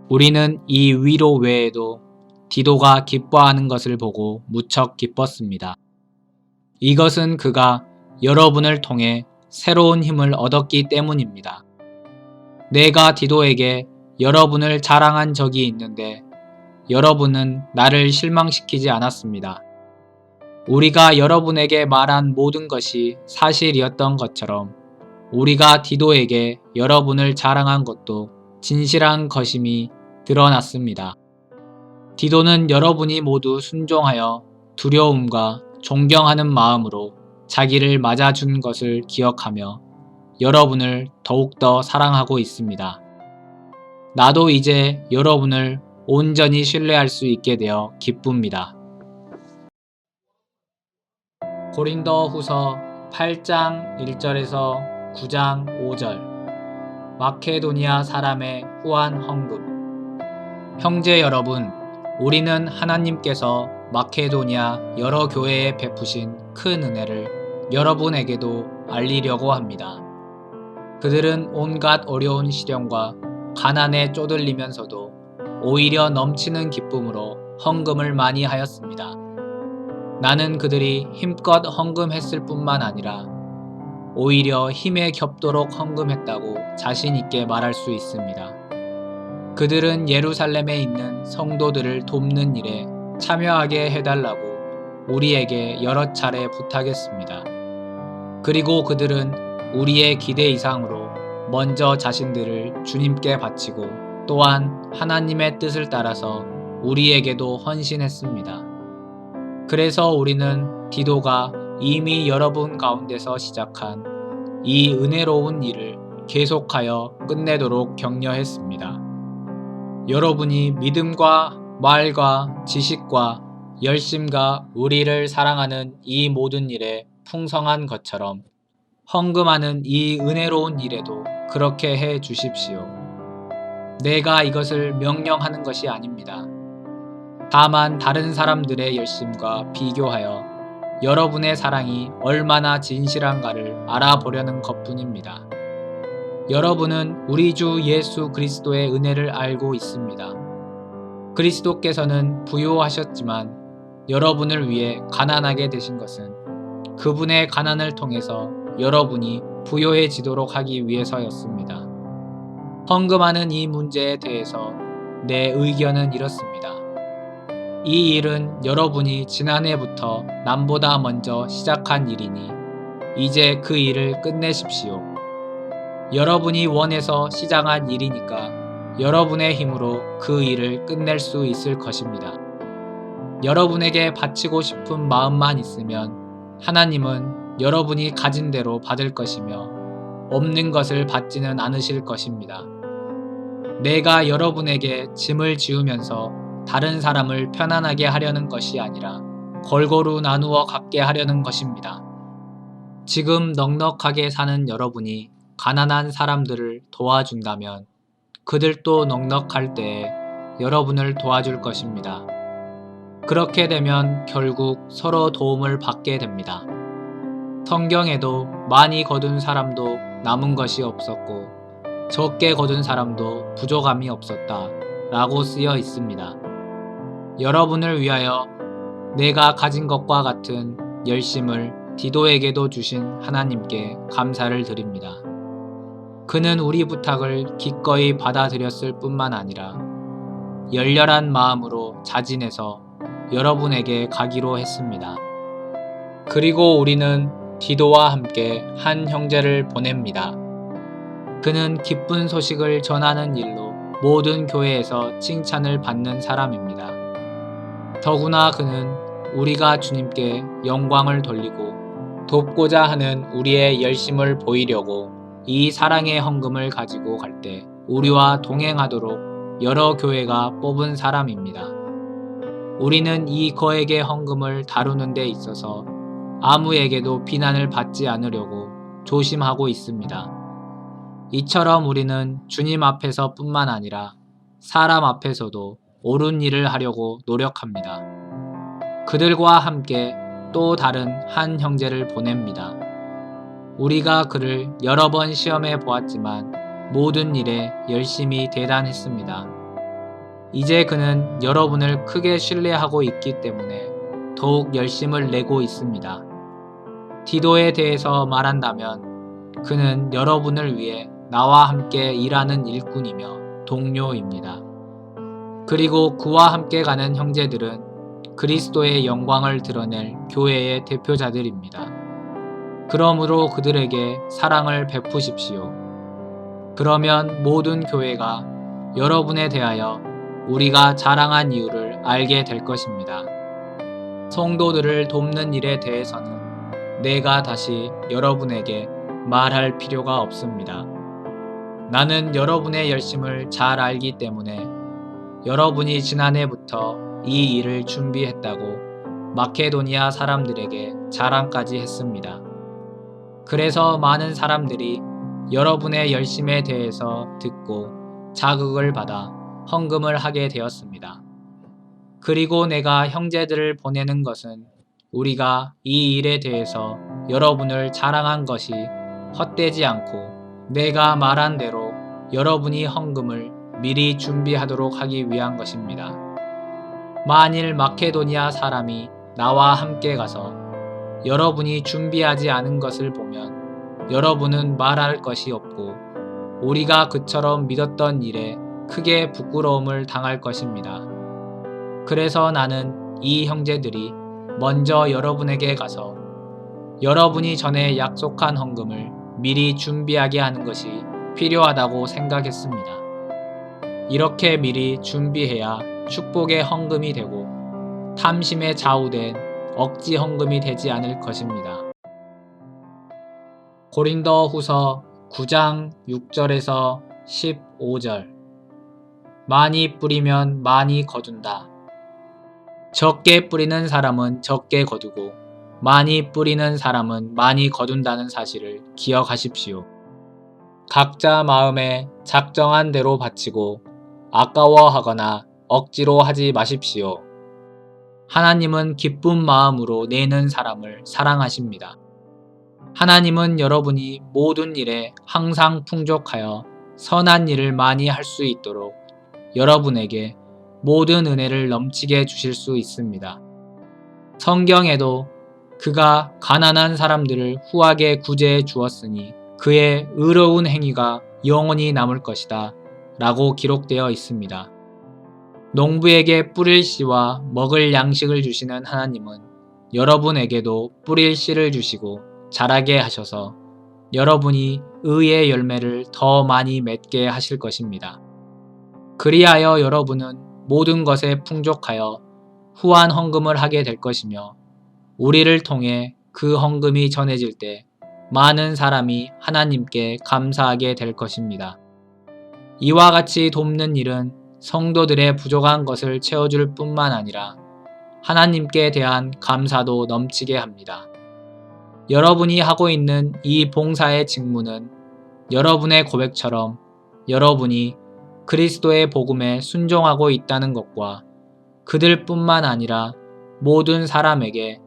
우리는 이 위로 외에도 디도가 기뻐하는 것을 보고 무척 기뻤습니다. 이것은 그가 여러분을 통해 새로운 힘을 얻었기 때문입니다. 내가 디도에게 여러분을 자랑한 적이 있는데 여러분은 나를 실망시키지 않았습니다. 우리가 여러분에게 말한 모든 것이 사실이었던 것처럼 우리가 디도에게 여러분을 자랑한 것도 진실한 것임이 드러났습니다. 디도는 여러분이 모두 순종하여 두려움과 존경하는 마음으로 자기를 맞아준 것을 기억하며 여러분을 더욱더 사랑하고 있습니다. 나도 이제 여러분을 온전히 신뢰할 수 있게 되어 기쁩니다. 고린도 후서 8장 1절에서 9장 5절. 마케도니아 사람의 후한 헌금. 형제 여러분, 우리는 하나님께서 마케도니아 여러 교회에 베푸신 큰 은혜를 여러분에게도 알리려고 합니다. 그들은 온갖 어려운 시련과 가난에 쪼들리면서도 오히려 넘치는 기쁨으로 헌금을 많이 하였습니다. 나는 그들이 힘껏 헌금했을 뿐만 아니라 오히려 힘에 겹도록 헌금했다고 자신 있게 말할 수 있습니다. 그들은 예루살렘에 있는 성도들을 돕는 일에 참여하게 해달라고 우리에게 여러 차례 부탁했습니다. 그리고 그들은 우리의 기대 이상으로 먼저 자신들을 주님께 바치고 또한 하나님의 뜻을 따라서 우리에게도 헌신했습니다. 그래서 우리는 디도가 이미 여러분 가운데서 시작한 이 은혜로운 일을 계속하여 끝내도록 격려했습니다. 여러분이 믿음과 말과 지식과 열심과 우리를 사랑하는 이 모든 일에 풍성한 것처럼 헌금하는 이 은혜로운 일에도 그렇게 해 주십시오. 내가 이것을 명령하는 것이 아닙니다. 다만 다른 사람들의 열심과 비교하여 여러분의 사랑이 얼마나 진실한가를 알아보려는 것뿐입니다. 여러분은 우리 주 예수 그리스도의 은혜를 알고 있습니다. 그리스도께서는 부유하셨지만 여러분을 위해 가난하게 되신 것은 그분의 가난을 통해서 여러분이 부유해지도록 하기 위해서였습니다. 헌금하는 이 문제에 대해서 내 의견은 이렇습니다. 이 일은 여러분이 지난해부터 남보다 먼저 시작한 일이니 이제 그 일을 끝내십시오. 여러분이 원해서 시작한 일이니까 여러분의 힘으로 그 일을 끝낼 수 있을 것입니다. 여러분에게 바치고 싶은 마음만 있으면 하나님은 여러분이 가진 대로 받을 것이며 없는 것을 받지는 않으실 것입니다. 내가 여러분에게 짐을 지우면서 다른 사람을 편안하게 하려는 것이 아니라 골고루 나누어 갖게 하려는 것입니다. 지금 넉넉하게 사는 여러분이 가난한 사람들을 도와준다면 그들도 넉넉할 때에 여러분을 도와줄 것입니다. 그렇게 되면 결국 서로 도움을 받게 됩니다. 성경에도 많이 거둔 사람도 남은 것이 없었고 적게 거둔 사람도 부족함이 없었다 라고 쓰여 있습니다. 여러분을 위하여 내가 가진 것과 같은 열심을 디도에게도 주신 하나님께 감사를 드립니다. 그는 우리 부탁을 기꺼이 받아들였을 뿐만 아니라 열렬한 마음으로 자진해서 여러분에게 가기로 했습니다. 그리고 우리는 디도와 함께 한 형제를 보냅니다. 그는 기쁜 소식을 전하는 일로 모든 교회에서 칭찬을 받는 사람입니다. 더구나 그는 우리가 주님께 영광을 돌리고 돕고자 하는 우리의 열심을 보이려고 이 사랑의 헌금을 가지고 갈 때 우리와 동행하도록 여러 교회가 뽑은 사람입니다. 우리는 이 거액의 헌금을 다루는 데 있어서 아무에게도 비난을 받지 않으려고 조심하고 있습니다. 이처럼 우리는 주님 앞에서 뿐만 아니라 사람 앞에서도 옳은 일을 하려고 노력합니다. 그들과 함께 또 다른 한 형제를 보냅니다. 우리가 그를 여러 번 시험해 보았지만 모든 일에 열심히 대단했습니다. 이제 그는 여러분을 크게 신뢰하고 있기 때문에 더욱 열심을 내고 있습니다. 디도에 대해서 말한다면 그는 여러분을 위해 나와 함께 일하는 일꾼이며 동료입니다. 그리고 그와 함께 가는 형제들은 그리스도의 영광을 드러낼 교회의 대표자들입니다. 그러므로 그들에게 사랑을 베푸십시오. 그러면 모든 교회가 여러분에 대하여 우리가 자랑한 이유를 알게 될 것입니다. 성도들을 돕는 일에 대해서는 내가 다시 여러분에게 말할 필요가 없습니다. 나는 여러분의 열심을 잘 알기 때문에 여러분이 지난해부터 이 일을 준비했다고 마케도니아 사람들에게 자랑까지 했습니다. 그래서 많은 사람들이 여러분의 열심에 대해서 듣고 자극을 받아 헌금을 하게 되었습니다. 그리고 내가 형제들을 보내는 것은 우리가 이 일에 대해서 여러분을 자랑한 것이 헛되지 않고 내가 말한 대로 여러분이 헌금을 미리 준비하도록 하기 위한 것입니다. 만일 마케도니아 사람이 나와 함께 가서 여러분이 준비하지 않은 것을 보면 여러분은 말할 것이 없고 우리가 그처럼 믿었던 일에 크게 부끄러움을 당할 것입니다. 그래서 나는 이 형제들이 먼저 여러분에게 가서 여러분이 전에 약속한 헌금을 미리 준비하게 하는 것이 필요하다고 생각했습니다. 이렇게 미리 준비해야 축복의 헌금이 되고 탐심에 좌우된 억지 헌금이 되지 않을 것입니다. 고린도 후서 9장 6절에서 15절 많이 뿌리면 많이 거둔다. 적게 뿌리는 사람은 적게 거두고 많이 뿌리는 사람은 많이 거둔다는 사실을 기억하십시오. 각자 마음에 작정한 대로 바치고 아까워하거나 억지로 하지 마십시오. 하나님은 기쁜 마음으로 내는 사람을 사랑하십니다. 하나님은 여러분이 모든 일에 항상 풍족하여 선한 일을 많이 할 수 있도록 여러분에게 모든 은혜를 넘치게 주실 수 있습니다. 성경에도 그가 가난한 사람들을 후하게 구제해 주었으니 그의 의로운 행위가 영원히 남을 것이다 라고 기록되어 있습니다. 농부에게 뿌릴 씨와 먹을 양식을 주시는 하나님은 여러분에게도 뿌릴 씨를 주시고 자라게 하셔서 여러분이 의의 열매를 더 많이 맺게 하실 것입니다. 그리하여 여러분은 모든 것에 풍족하여 후한 헌금을 하게 될 것이며 우리를 통해 그 헌금이 전해질 때 많은 사람이 하나님께 감사하게 될 것입니다. 이와 같이 돕는 일은 성도들의 부족한 것을 채워줄 뿐만 아니라 하나님께 대한 감사도 넘치게 합니다. 여러분이 하고 있는 이 봉사의 직무는 여러분의 고백처럼 여러분이 그리스도의 복음에 순종하고 있다는 것과 그들뿐만 아니라 모든 사람에게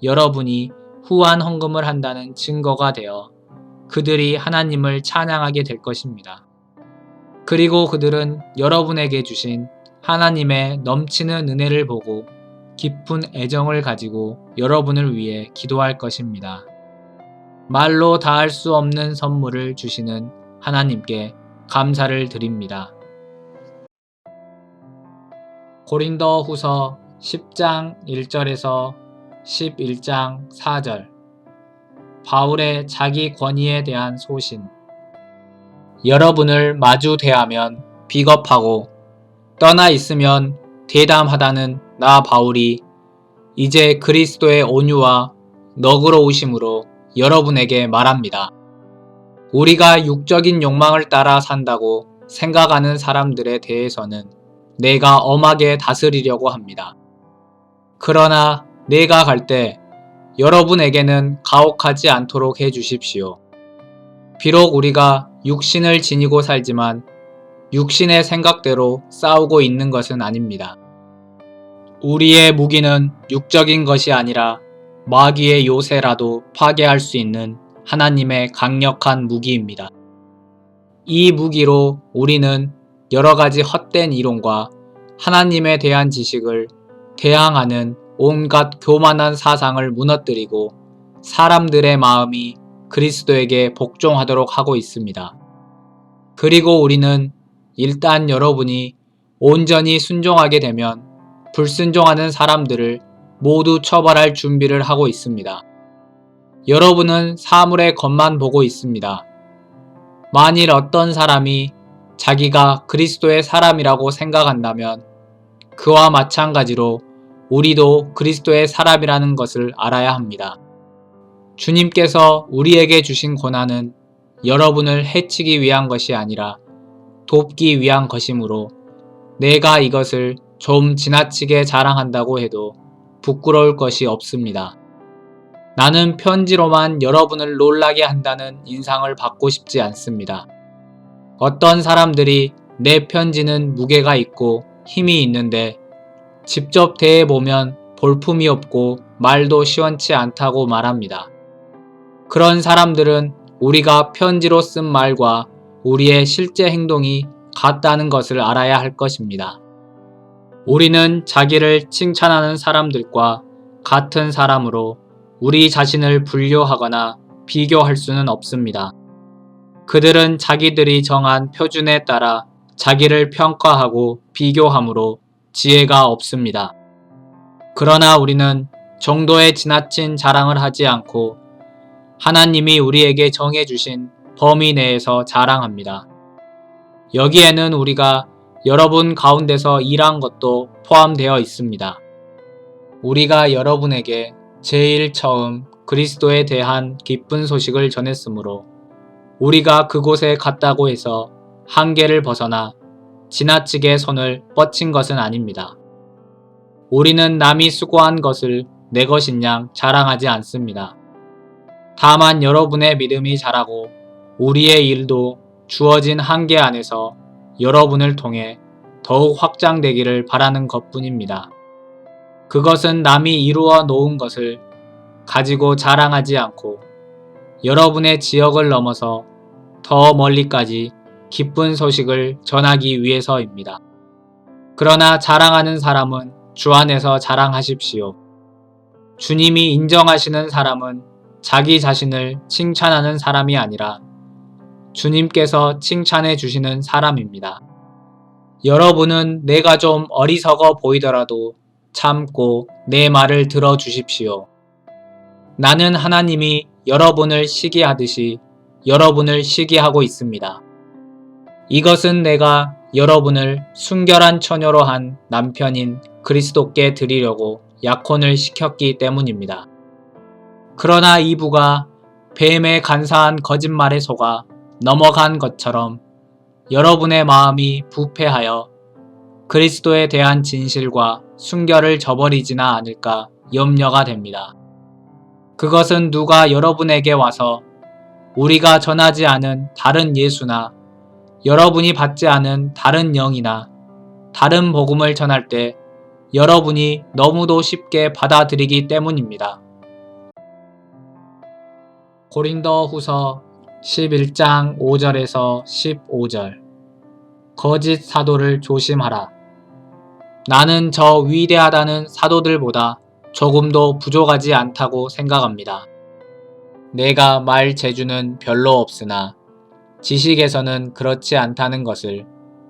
여러분이 후한 헌금을 한다는 증거가 되어 그들이 하나님을 찬양하게 될 것입니다. 그리고 그들은 여러분에게 주신 하나님의 넘치는 은혜를 보고 깊은 애정을 가지고 여러분을 위해 기도할 것입니다. 말로 다할 수 없는 선물을 주시는 하나님께 감사를 드립니다. 고린도 후서 10장 1절에서 11장 4절 바울의 자기 권위에 대한 소신. 여러분을 마주 대하면 비겁하고 떠나 있으면 대담하다는 나 바울이 이제 그리스도의 온유와 너그러우심으로 여러분에게 말합니다. 우리가 육적인 욕망을 따라 산다고 생각하는 사람들에 대해서는 내가 엄하게 다스리려고 합니다. 그러나 내가 갈 때 여러분에게는 가혹하지 않도록 해 주십시오. 비록 우리가 육신을 지니고 살지만 육신의 생각대로 싸우고 있는 것은 아닙니다. 우리의 무기는 육적인 것이 아니라 마귀의 요새라도 파괴할 수 있는 하나님의 강력한 무기입니다. 이 무기로 우리는 여러 가지 헛된 이론과 하나님에 대한 지식을 대항하는 온갖 교만한 사상을 무너뜨리고 사람들의 마음이 그리스도에게 복종하도록 하고 있습니다. 그리고 우리는 일단 여러분이 온전히 순종하게 되면 불순종하는 사람들을 모두 처벌할 준비를 하고 있습니다. 여러분은 사물의 겉만 보고 있습니다. 만일 어떤 사람이 자기가 그리스도의 사람이라고 생각한다면 그와 마찬가지로 우리도 그리스도의 사람이라는 것을 알아야 합니다. 주님께서 우리에게 주신 고난은 여러분을 해치기 위한 것이 아니라 돕기 위한 것이므로 내가 이것을 좀 지나치게 자랑한다고 해도 부끄러울 것이 없습니다. 나는 편지로만 여러분을 놀라게 한다는 인상을 받고 싶지 않습니다. 어떤 사람들이 내 편지는 무게가 있고 힘이 있는데 직접 대해보면 볼품이 없고 말도 시원치 않다고 말합니다. 그런 사람들은 우리가 편지로 쓴 말과 우리의 실제 행동이 같다는 것을 알아야 할 것입니다. 우리는 자기를 칭찬하는 사람들과 같은 사람으로 우리 자신을 분류하거나 비교할 수는 없습니다. 그들은 자기들이 정한 표준에 따라 자기를 평가하고 비교하므로 지혜가 없습니다. 그러나 우리는 정도의 지나친 자랑을 하지 않고 하나님이 우리에게 정해주신 범위 내에서 자랑합니다. 여기에는 우리가 여러분 가운데서 일한 것도 포함되어 있습니다. 우리가 여러분에게 제일 처음 그리스도에 대한 기쁜 소식을 전했으므로 우리가 그곳에 갔다고 해서 한계를 벗어나 지나치게 손을 뻗친 것은 아닙니다. 우리는 남이 수고한 것을 내 것인 양 자랑하지 않습니다. 다만 여러분의 믿음이 자라고 우리의 일도 주어진 한계 안에서 여러분을 통해 더욱 확장되기를 바라는 것뿐입니다. 그것은 남이 이루어 놓은 것을 가지고 자랑하지 않고 여러분의 지역을 넘어서 더 멀리까지 기쁜 소식을 전하기 위해서입니다. 그러나 자랑하는 사람은 주 안에서 자랑하십시오. 주님이 인정하시는 사람은 자기 자신을 칭찬하는 사람이 아니라 주님께서 칭찬해 주시는 사람입니다. 여러분은 내가 좀 어리석어 보이더라도 참고 내 말을 들어 주십시오. 나는 하나님이 여러분을 시기하듯이 여러분을 시기하고 있습니다. 이것은 내가 여러분을 순결한 처녀로 한 남편인 그리스도께 드리려고 약혼을 시켰기 때문입니다. 그러나 이부가 뱀의 간사한 거짓말에 속아 넘어간 것처럼 여러분의 마음이 부패하여 그리스도에 대한 진실과 순결을 저버리지나 않을까 염려가 됩니다. 그것은 누가 여러분에게 와서 우리가 전하지 않은 다른 예수나 여러분이 받지 않은 다른 영이나 다른 복음을 전할 때 여러분이 너무도 쉽게 받아들이기 때문입니다. 고린도후서 11장 5절에서 15절. 거짓 사도를 조심하라. 나는 저 위대하다는 사도들보다 조금도 부족하지 않다고 생각합니다. 내가 말 재주는 별로 없으나 지식에서는 그렇지 않다는 것을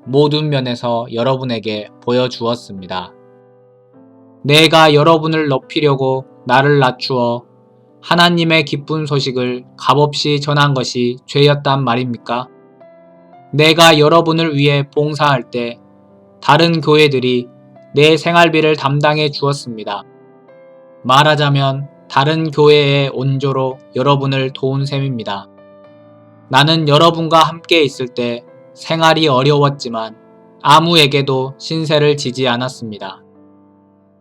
모든 면에서 여러분에게 보여주었습니다. 내가 여러분을 높이려고 나를 낮추어 하나님의 기쁜 소식을 값없이 전한 것이 죄였단 말입니까? 내가 여러분을 위해 봉사할 때 다른 교회들이 내 생활비를 담당해 주었습니다. 말하자면 다른 교회의 온조로 여러분을 도운 셈입니다. 나는 여러분과 함께 있을 때 생활이 어려웠지만 아무에게도 신세를 지지 않았습니다.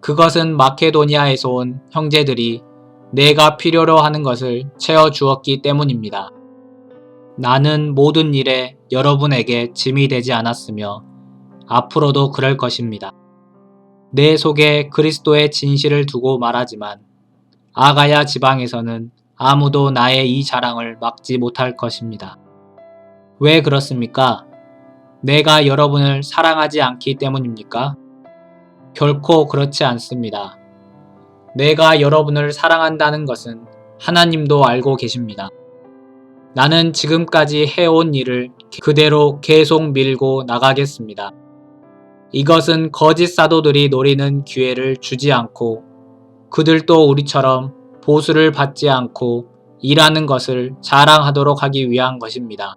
그것은 마케도니아에서 온 형제들이 내가 필요로 하는 것을 채워주었기 때문입니다. 나는 모든 일에 여러분에게 짐이 되지 않았으며 앞으로도 그럴 것입니다. 내 속에 그리스도의 진실을 두고 말하지만 아가야 지방에서는 아무도 나의 이 자랑을 막지 못할 것입니다. 왜 그렇습니까? 내가 여러분을 사랑하지 않기 때문입니까? 결코 그렇지 않습니다. 내가 여러분을 사랑한다는 것은 하나님도 알고 계십니다. 나는 지금까지 해온 일을 그대로 계속 밀고 나가겠습니다. 이것은 거짓 사도들이 노리는 기회를 주지 않고 그들도 우리처럼 보수를 받지 않고 일하는 것을 자랑하도록 하기 위한 것입니다.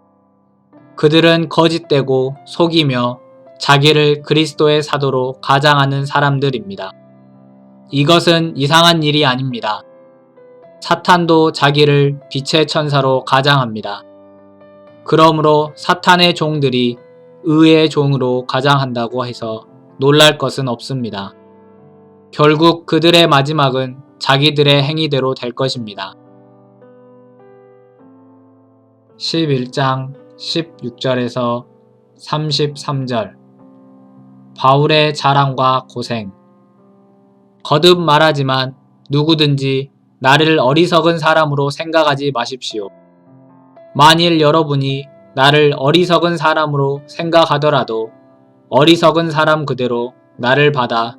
그들은 거짓되고 속이며 자기를 그리스도의 사도로 가장하는 사람들입니다. 이것은 이상한 일이 아닙니다. 사탄도 자기를 빛의 천사로 가장합니다. 그러므로 사탄의 종들이 의의 종으로 가장한다고 해서 놀랄 것은 없습니다. 결국 그들의 마지막은 자기들의 행위대로 될 것입니다. 11장 16절에서 33절. 바울의 자랑과 고생. 거듭 말하지만 누구든지 나를 어리석은 사람으로 생각하지 마십시오. 만일 여러분이 나를 어리석은 사람으로 생각하더라도 어리석은 사람 그대로 나를 받아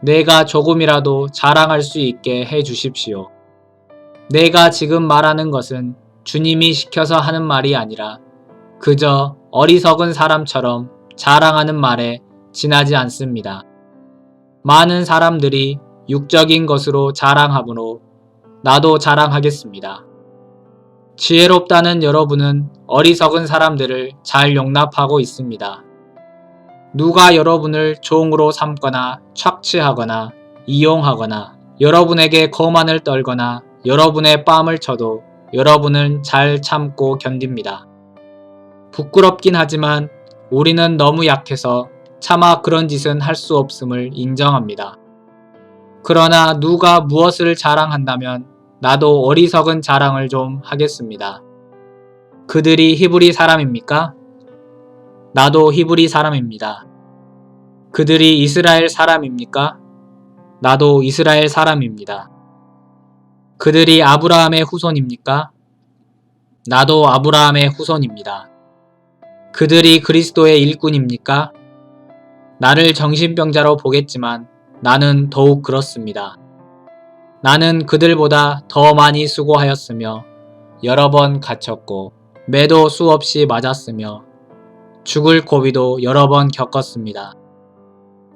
내가 조금이라도 자랑할 수 있게 해 주십시오. 내가 지금 말하는 것은 주님이 시켜서 하는 말이 아니라 그저 어리석은 사람처럼 자랑하는 말에 지나지 않습니다. 많은 사람들이 육적인 것으로 자랑하므로 나도 자랑하겠습니다. 지혜롭다는 여러분은 어리석은 사람들을 잘 용납하고 있습니다. 누가 여러분을 종으로 삼거나 착취하거나 이용하거나 여러분에게 거만을 떨거나 여러분의 뺨을 쳐도 여러분은 잘 참고 견딥니다. 부끄럽긴 하지만 우리는 너무 약해서 차마 그런 짓은 할 수 없음을 인정합니다. 그러나 누가 무엇을 자랑한다면 나도 어리석은 자랑을 좀 하겠습니다. 그들이 히브리 사람입니까? 나도 히브리 사람입니다. 그들이 이스라엘 사람입니까? 나도 이스라엘 사람입니다. 그들이 아브라함의 후손입니까? 나도 아브라함의 후손입니다. 그들이 그리스도의 일꾼입니까? 나를 정신병자로 보겠지만 나는 더욱 그렇습니다. 나는 그들보다 더 많이 수고하였으며 여러 번 갇혔고 매도 수없이 맞았으며 죽을 고비도 여러 번 겪었습니다.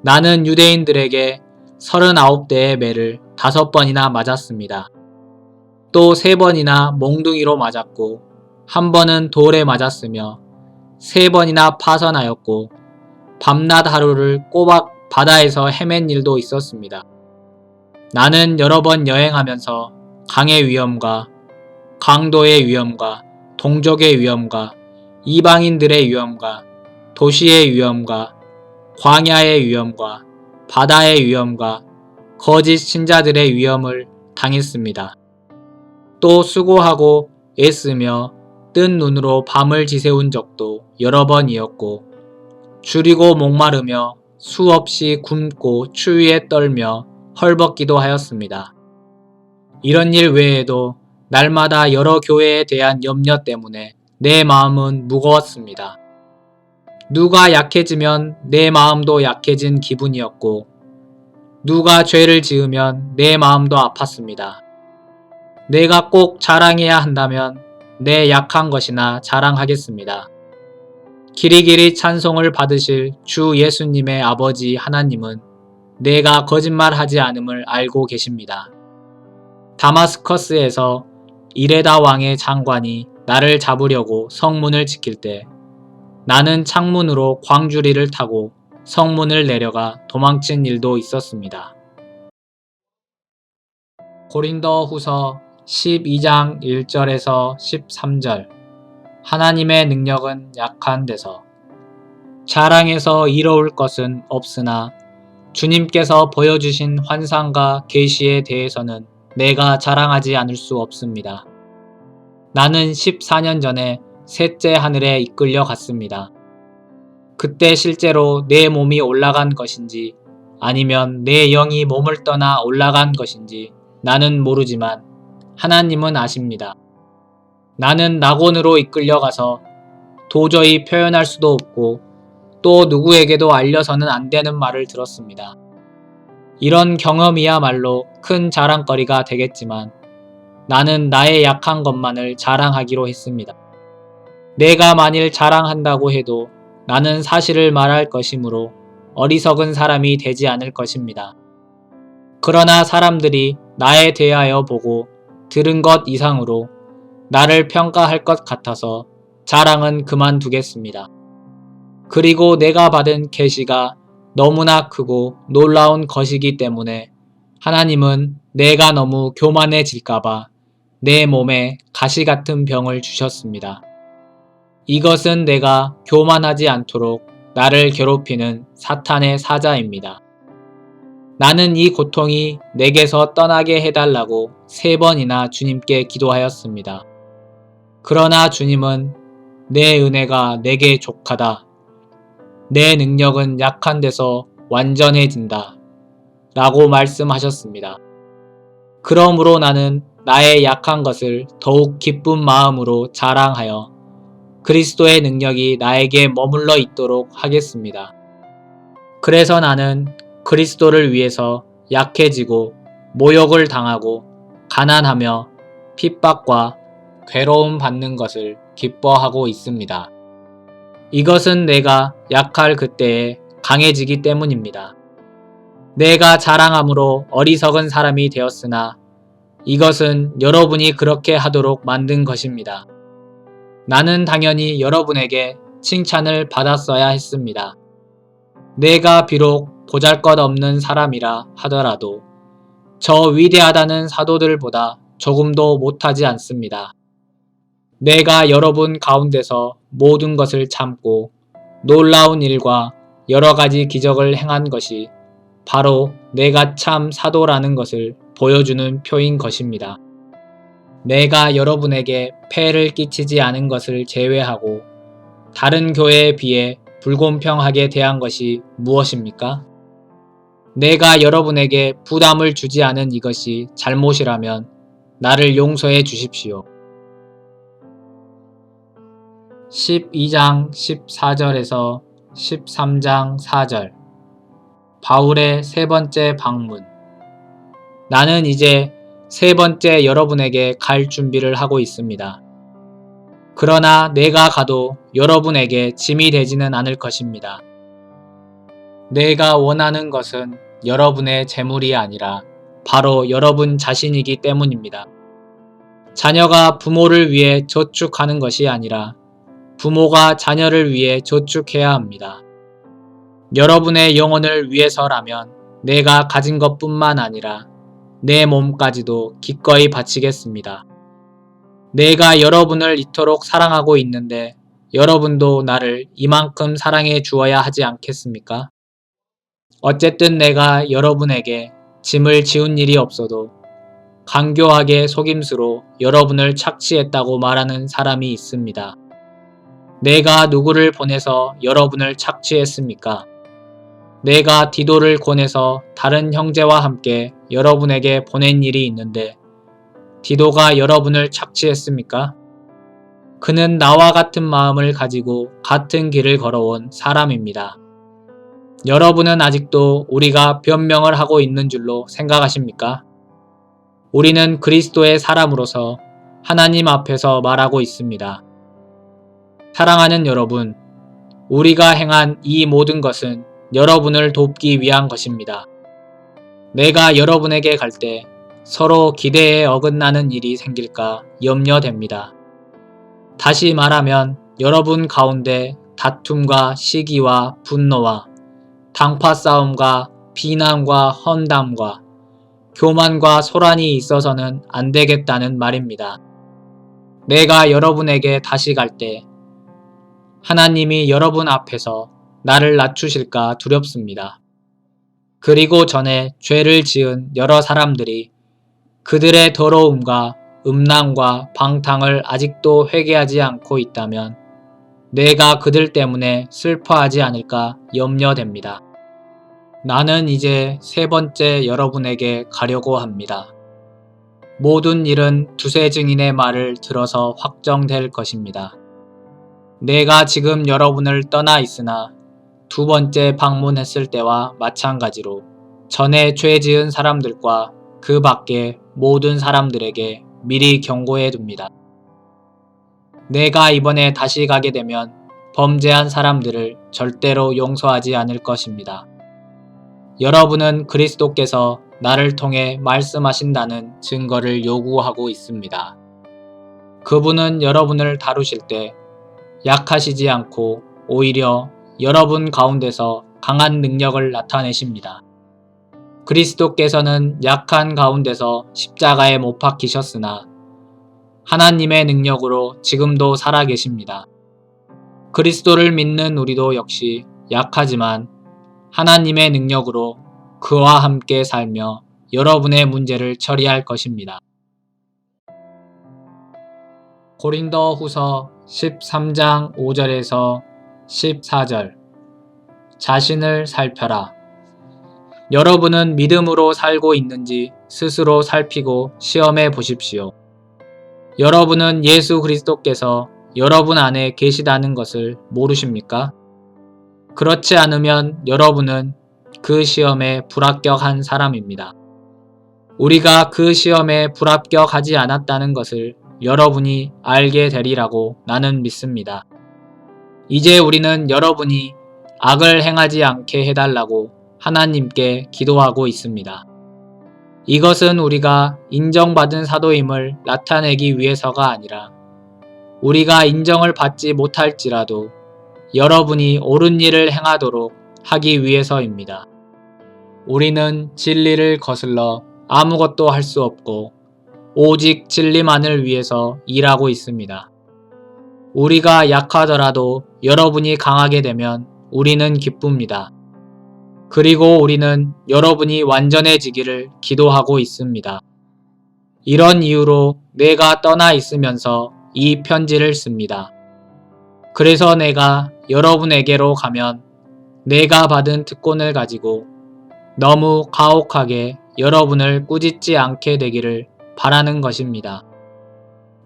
나는 유대인들에게 39대의 매를 5번이나 맞았습니다. 또 3번이나 몽둥이로 맞았고 1번은 돌에 맞았으며 3번이나 파선하였고 밤낮 하루를 꼬박 바다에서 헤맨 일도 있었습니다. 나는 여러 번 여행하면서 강의 위험과 강도의 위험과 동족의 위험과 이방인들의 위험과 도시의 위험과 광야의 위험과 바다의 위험과 거짓 신자들의 위험을 당했습니다. 또 수고하고 애쓰며 뜬 눈으로 밤을 지새운 적도 여러 번이었고 줄이고 목마르며 수없이 굶고 추위에 떨며 헐벗기도 하였습니다. 이런 일 외에도 날마다 여러 교회에 대한 염려 때문에 내 마음은 무거웠습니다. 누가 약해지면 내 마음도 약해진 기분이었고 누가 죄를 지으면 내 마음도 아팠습니다. 내가 꼭 자랑해야 한다면 내 약한 것이나 자랑하겠습니다. 길이길이 찬송을 받으실 주 예수님의 아버지 하나님은 내가 거짓말하지 않음을 알고 계십니다. 다마스커스에서 이레다 왕의 장관이 나를 잡으려고 성문을 지킬 때 나는 창문으로 광주리를 타고 성문을 내려가 도망친 일도 있었습니다. 고린도 후서 12장 1절에서 13절 하나님의 능력은 약한 데서 자랑해서 이로울 것은 없으나 주님께서 보여주신 환상과 계시에 대해서는 내가 자랑하지 않을 수 없습니다. 나는 14년 전에 셋째 하늘에 이끌려 갔습니다. 그때 실제로 내 몸이 올라간 것인지 아니면 내 영이 몸을 떠나 올라간 것인지 나는 모르지만 하나님은 아십니다. 나는 낙원으로 이끌려가서 도저히 표현할 수도 없고 또 누구에게도 알려서는 안 되는 말을 들었습니다. 이런 경험이야말로 큰 자랑거리가 되겠지만 나는 나의 약한 것만을 자랑하기로 했습니다. 내가 만일 자랑한다고 해도 나는 사실을 말할 것이므로 어리석은 사람이 되지 않을 것입니다. 그러나 사람들이 나에 대하여 보고 들은 것 이상으로 나를 평가할 것 같아서 자랑은 그만두겠습니다. 그리고 내가 받은 계시가 너무나 크고 놀라운 것이기 때문에 하나님은 내가 너무 교만해질까봐 내 몸에 가시 같은 병을 주셨습니다. 이것은 내가 교만하지 않도록 나를 괴롭히는 사탄의 사자입니다. 나는 이 고통이 내게서 떠나게 해달라고 3번이나 주님께 기도하였습니다. 그러나 주님은 내 은혜가 내게 족하다. 내 능력은 약한 데서 완전해진다. 라고 말씀하셨습니다. 그러므로 나는 나의 약한 것을 더욱 기쁜 마음으로 자랑하여 그리스도의 능력이 나에게 머물러 있도록 하겠습니다. 그래서 나는 그리스도를 위해서 약해지고 모욕을 당하고 가난하며 핍박과 괴로움 받는 것을 기뻐하고 있습니다. 이것은 내가 약할 그때에 강해지기 때문입니다. 내가 자랑함으로 어리석은 사람이 되었으나 이것은 여러분이 그렇게 하도록 만든 것입니다. 나는 당연히 여러분에게 칭찬을 받았어야 했습니다. 내가 비록 보잘것없는 사람이라 하더라도 저 위대하다는 사도들보다 조금도 못하지 않습니다. 내가 여러분 가운데서 모든 것을 참고 놀라운 일과 여러 가지 기적을 행한 것이 바로 내가 참 사도라는 것을 보여주는 표인 것입니다. 내가 여러분에게 폐해를 끼치지 않은 것을 제외하고 다른 교회에 비해 불공평하게 대한 것이 무엇입니까? 내가 여러분에게 부담을 주지 않은 이것이 잘못이라면 나를 용서해 주십시오. 12장 14절에서 13장 4절. 바울의 세 번째 방문. 나는 이제 세 번째 여러분에게 갈 준비를 하고 있습니다. 그러나 내가 가도 여러분에게 짐이 되지는 않을 것입니다. 내가 원하는 것은 여러분의 재물이 아니라 바로 여러분 자신이기 때문입니다. 자녀가 부모를 위해 저축하는 것이 아니라 부모가 자녀를 위해 저축해야 합니다. 여러분의 영혼을 위해서라면 내가 가진 것뿐만 아니라 내 몸까지도 기꺼이 바치겠습니다. 내가 여러분을 이토록 사랑하고 있는데 여러분도 나를 이만큼 사랑해 주어야 하지 않겠습니까? 어쨌든 내가 여러분에게 짐을 지운 일이 없어도 간교하게 속임수로 여러분을 착취했다고 말하는 사람이 있습니다. 내가 누구를 보내서 여러분을 착취했습니까? 내가 디도를 권해서 다른 형제와 함께 여러분에게 보낸 일이 있는데 디도가 여러분을 착취했습니까? 그는 나와 같은 마음을 가지고 같은 길을 걸어온 사람입니다. 여러분은 아직도 우리가 변명을 하고 있는 줄로 생각하십니까? 우리는 그리스도의 사람으로서 하나님 앞에서 말하고 있습니다. 사랑하는 여러분, 우리가 행한 이 모든 것은 여러분을 돕기 위한 것입니다. 내가 여러분에게 갈 때 서로 기대에 어긋나는 일이 생길까 염려됩니다. 다시 말하면 여러분 가운데 다툼과 시기와 분노와 당파 싸움과 비난과 험담과 교만과 소란이 있어서는 안 되겠다는 말입니다. 내가 여러분에게 다시 갈 때 하나님이 여러분 앞에서 나를 낮추실까 두렵습니다. 그리고 전에 죄를 지은 여러 사람들이 그들의 더러움과 음란과 방탕을 아직도 회개하지 않고 있다면 내가 그들 때문에 슬퍼하지 않을까 염려됩니다. 나는 이제 세 번째 여러분에게 가려고 합니다. 모든 일은 두세 증인의 말을 들어서 확정될 것입니다. 내가 지금 여러분을 떠나 있으나 두 번째 방문했을 때와 마찬가지로 전에 죄 지은 사람들과 그 밖에 모든 사람들에게 미리 경고해 둡니다. 내가 이번에 다시 가게 되면 범죄한 사람들을 절대로 용서하지 않을 것입니다. 여러분은 그리스도께서 나를 통해 말씀하신다는 증거를 요구하고 있습니다. 그분은 여러분을 다루실 때 약하시지 않고 오히려 여러분 가운데서 강한 능력을 나타내십니다. 그리스도께서는 약한 가운데서 십자가에 못 박히셨으나 하나님의 능력으로 지금도 살아계십니다. 그리스도를 믿는 우리도 역시 약하지만 하나님의 능력으로 그와 함께 살며 여러분의 문제를 처리할 것입니다. 고린도 후서 13장 5절에서 14절. 자신을 살펴라. 여러분은 믿음으로 살고 있는지 스스로 살피고 시험해 보십시오. 여러분은 예수 그리스도께서 여러분 안에 계시다는 것을 모르십니까? 그렇지 않으면 여러분은 그 시험에 불합격한 사람입니다. 우리가 그 시험에 불합격하지 않았다는 것을 여러분이 알게 되리라고 나는 믿습니다. 이제 우리는 여러분이 악을 행하지 않게 해달라고 하나님께 기도하고 있습니다. 이것은 우리가 인정받은 사도임을 나타내기 위해서가 아니라 우리가 인정을 받지 못할지라도 여러분이 옳은 일을 행하도록 하기 위해서입니다. 우리는 진리를 거슬러 아무것도 할 수 없고 오직 진리만을 위해서 일하고 있습니다. 우리가 약하더라도 여러분이 강하게 되면 우리는 기쁩니다. 그리고 우리는 여러분이 완전해지기를 기도하고 있습니다. 이런 이유로 내가 떠나 있으면서 이 편지를 씁니다. 그래서 내가 여러분에게로 가면 내가 받은 특권을 가지고 너무 가혹하게 여러분을 꾸짖지 않게 되기를 바라는 것입니다.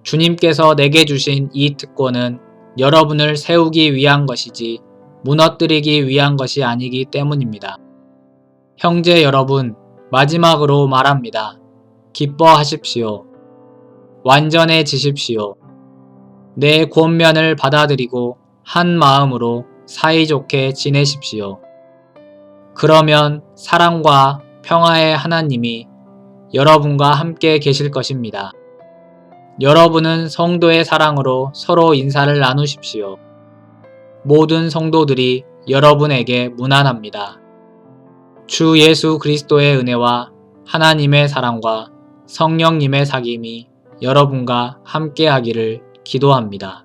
주님께서 내게 주신 이 특권은 여러분을 세우기 위한 것이지 무너뜨리기 위한 것이 아니기 때문입니다. 형제 여러분, 마지막으로 말합니다. 기뻐하십시오. 완전해지십시오. 내 권면을 받아들이고 한 마음으로 사이좋게 지내십시오. 그러면 사랑과 평화의 하나님이 여러분과 함께 계실 것입니다. 여러분은 성도의 사랑으로 서로 인사를 나누십시오. 모든 성도들이 여러분에게 문안합니다. 주 예수 그리스도의 은혜와 하나님의 사랑과 성령님의 사귐이 여러분과 함께 하기를 기도합니다.